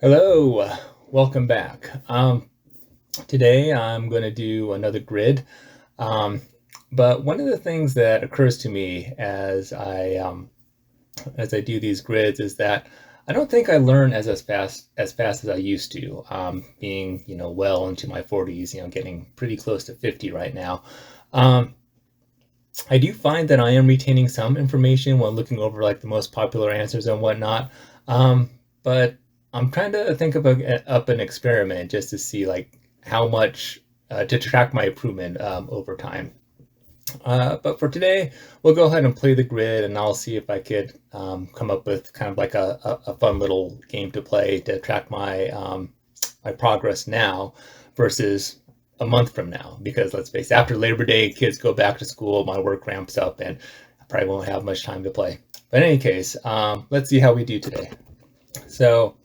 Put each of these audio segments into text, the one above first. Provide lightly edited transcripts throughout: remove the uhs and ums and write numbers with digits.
Hello, welcome back. Today I'm going to do another grid, um, but one of the things that occurs to me as I do these grids is that I don't think I learn as fast as I used to. Being well into my 40s, getting pretty close to 50 right now. Um, I do find that I am retaining some information when looking over like the most popular answers and whatnot. But I'm trying to think of up an experiment just to see like how much to track my improvement over time. But for today, we'll go ahead and play the grid, and I'll see if I could come up with kind of like a fun little game to play to track my progress now versus a month from now. Because let's face it, after Labor Day, kids go back to school, my work ramps up, and I probably won't have much time to play. But in any case, let's see how we do today. So,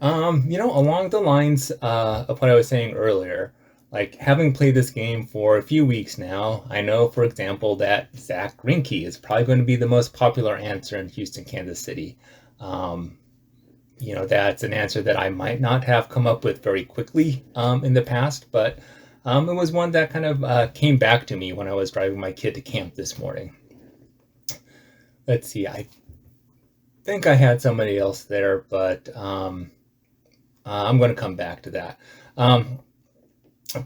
along the lines of what I was saying earlier, like having played this game for a few weeks now, I know, for example, that Zach Greinke is probably going to be the most popular answer in Houston, Kansas City. Um, that's an answer that I might not have come up with very quickly in the past, but it was one that kind of came back to me when I was driving my kid to camp this morning. Let's see, I think I had somebody else there, but I'm going to come back to that. Um,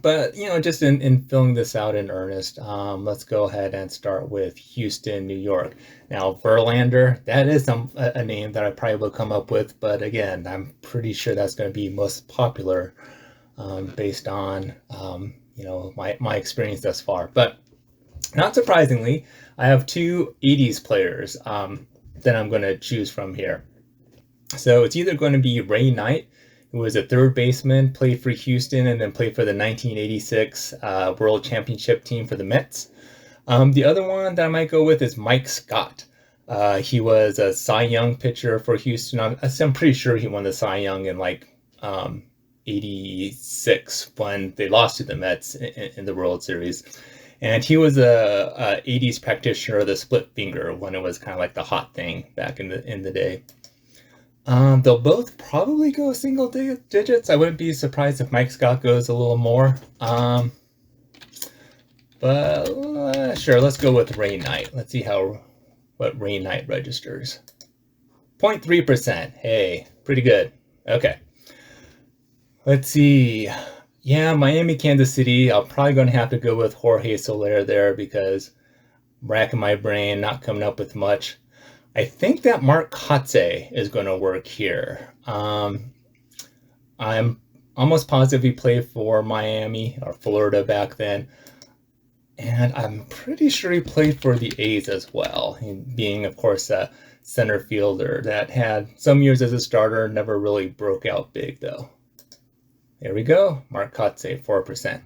but just in filling this out in earnest, let's go ahead and start with Houston, New York. Now, Verlander, that is a name that I probably will come up with, but again, I'm pretty sure that's going to be most popular based on my experience thus far. But not surprisingly, I have two 80s players that I'm going to choose from here. So it's either going to be Ray Knight, who was a third baseman, played for Houston, and then played for the 1986 World Championship team for the Mets. The other one that I might go with is Mike Scott. He was a Cy Young pitcher for Houston. I'm pretty sure he won the Cy Young in like 86 when they lost to the Mets in the World Series. And he was a 80s practitioner of the split finger when it was kind of like the hot thing back in the day. They'll both probably go single digits. I wouldn't be surprised if Mike Scott goes a little more. But sure, let's go with Ray Knight. Let's see what Ray Knight registers. 0.3%. Hey, pretty good. Okay. Let's see. Yeah, Miami, Kansas City. I'm probably going to have to go with Jorge Soler there because I'm racking my brain, not coming up with much. I think that Mark Kotze is going to work here. I'm almost positive he played for Miami or Florida back then. And I'm pretty sure he played for the A's as well, being, of course, a center fielder that had some years as a starter, never really broke out big, though. There we go. Mark Kotze, 4%.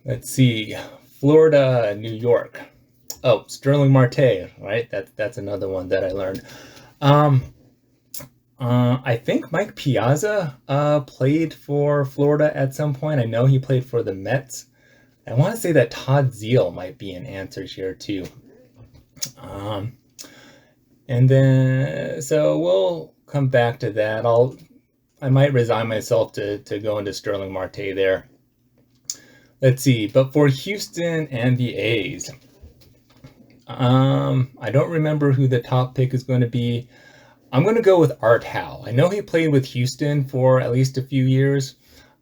Let's see. Florida, New York. Oh, Sterling Marte, right? That's another one that I learned. I think Mike Piazza played for Florida at some point. I know he played for the Mets. I want to say that Todd Zeile might be an answer here too. And then, so we'll come back to that. I might resign myself to go into Sterling Marte there. Let's see. But for Houston and the A's, I don't remember who the top pick is going to be. I'm going to go with Art Howe. I know he played with Houston for at least a few years.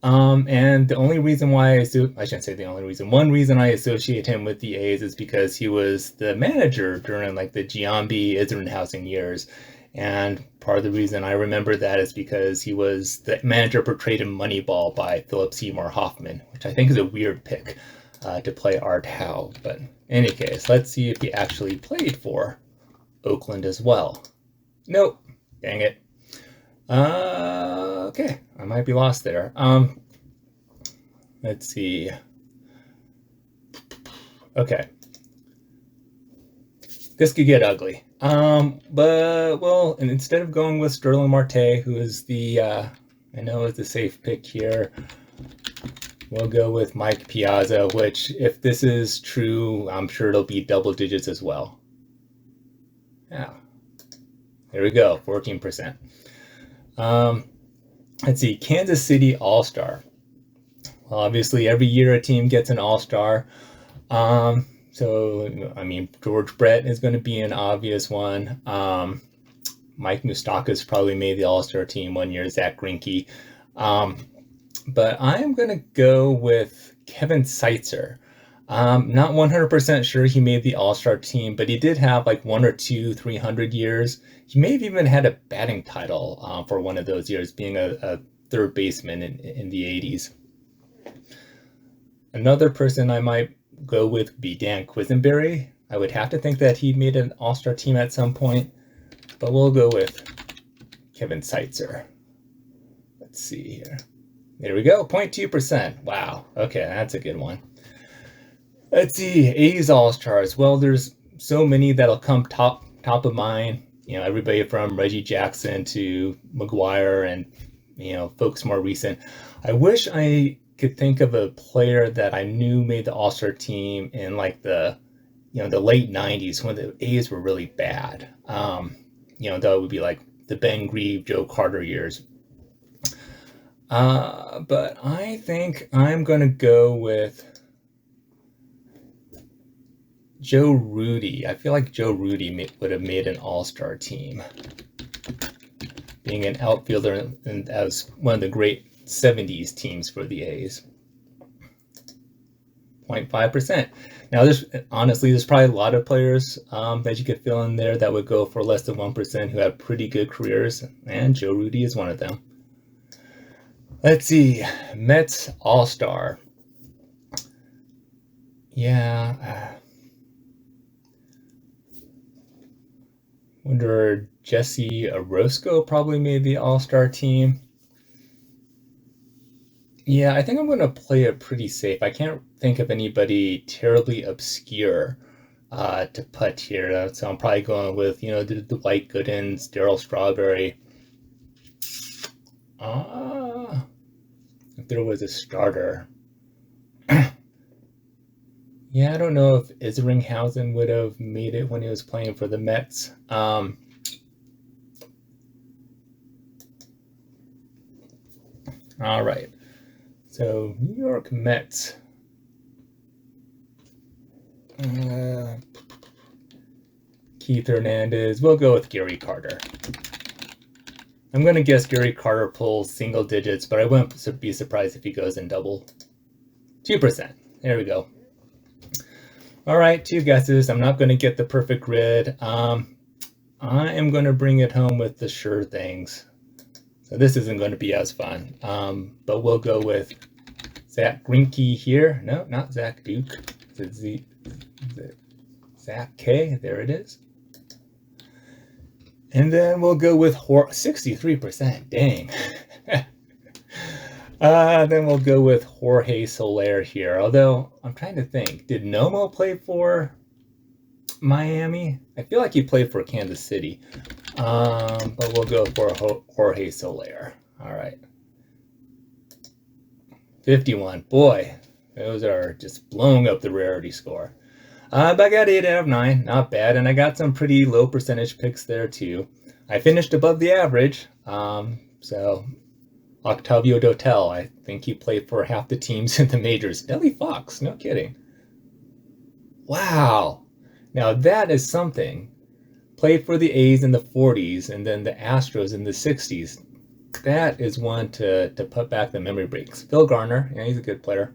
And the only reason why I shouldn't say the only reason. One reason I associate him with the A's is because he was the manager during like the Giambi Isringhausen years. And part of the reason I remember that is because he was the manager portrayed in Moneyball by Philip Seymour Hoffman, which I think is a weird pick to play Art Howe. But in any case, let's see if he actually played for Oakland as well. Nope. Dang it. Okay, I might be lost there. Let's see. Okay. This could get ugly. But well, and instead of going with Sterling Marte, who is I know is the safe pick here, we'll go with Mike Piazza, which, if this is true, I'm sure it'll be double digits as well. Yeah. There we go, 14%. Um, let's see, Kansas City All-Star. Well, obviously, every year a team gets an All-Star. So, I mean, George Brett is going to be an obvious one. Mike Moustakas probably made the All-Star team one year, Zach Greinke. But I'm going to go with Kevin Seitzer. Not 100% sure he made the All-Star team, but he did have like 1 or 2 300 years. He may have even had a batting title for one of those years, being a third baseman in the 80s. Another person I might go with would be Dan Quisenberry. I would have to think that he made an All-Star team at some point, but we'll go with Kevin Seitzer. Let's see here. There we go, 0.2%. Wow, okay, that's a good one. Let's see, A's All-Stars. Well, there's so many that'll come top of mind. You know, everybody from Reggie Jackson to McGuire and, you know, folks more recent. I wish I could think of a player that I knew made the All-Star team in like the, you know, the late 90s when the A's were really bad. You know, that would be like the Ben Grieve, Joe Carter years. But I think I'm going to go with Joe Rudi. I feel like Joe Rudi would have made an All-Star team. Being an outfielder and as one of the great 70s teams for the A's. 0.5%. Now, there's probably a lot of players that you could fill in there that would go for less than 1% who have pretty good careers, and Joe Rudi is one of them. Let's see, Mets All-Star. Yeah. Wonder Jesse Orosco probably made the All-Star team. Yeah, I think I'm going to play it pretty safe. I can't think of anybody terribly obscure to put here. So I'm probably going with, you know, the Dwight Goodens, Darryl Strawberry. If there was a starter. Yeah, I don't know if Isringhausen would have made it when he was playing for the Mets. All right. So, New York Mets. Keith Hernandez. We'll go with Gary Carter. I'm going to guess Gary Carter pulls single digits, but I wouldn't be surprised if he goes in double. 2%. There we go. All right, 2 guesses. I'm not going to get the perfect grid. I am going to bring it home with the sure things. So this isn't going to be as fun. But we'll go with Zach Greinke here. No, not Zach Duke. It's Zach K. There it is. And then we'll go with 63%. Dang. Then we'll go with Jorge Soler here. Although, I'm trying to think. Did Nomo play for Miami? I feel like he played for Kansas City. But we'll go for Jorge Soler. All right. 51. Boy, those are just blowing up the rarity score. But I got 8 out of 9. Not bad. And I got some pretty low percentage picks there, too. I finished above the average. So, Octavio Dotel, I think he played for half the teams in the majors. Nelly Fox, no kidding. Wow. Now, that is something. Played for the A's in the 40s and then the Astros in the 60s. That is one to put back the memory breaks. Phil Garner, yeah, he's a good player.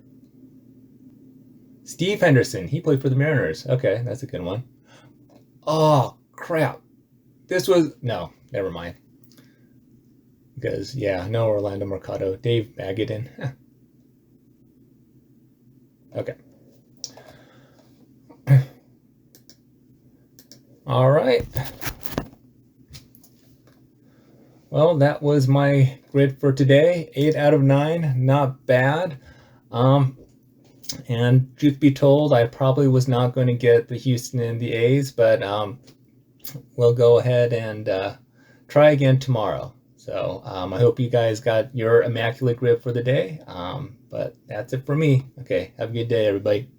Steve Henderson, he played for the Mariners. Okay, that's a good one. Oh, crap. No, never mind. Because, yeah, no Orlando Mercado. Dave Magadan. Okay. All right. Well, that was my grid for today. 8 out of 9, not bad. And truth be told, I probably was not going to get the Houston and the A's, but we'll go ahead and try again tomorrow. So I hope you guys got your immaculate grid for the day. But that's it for me. Okay, have a good day, everybody.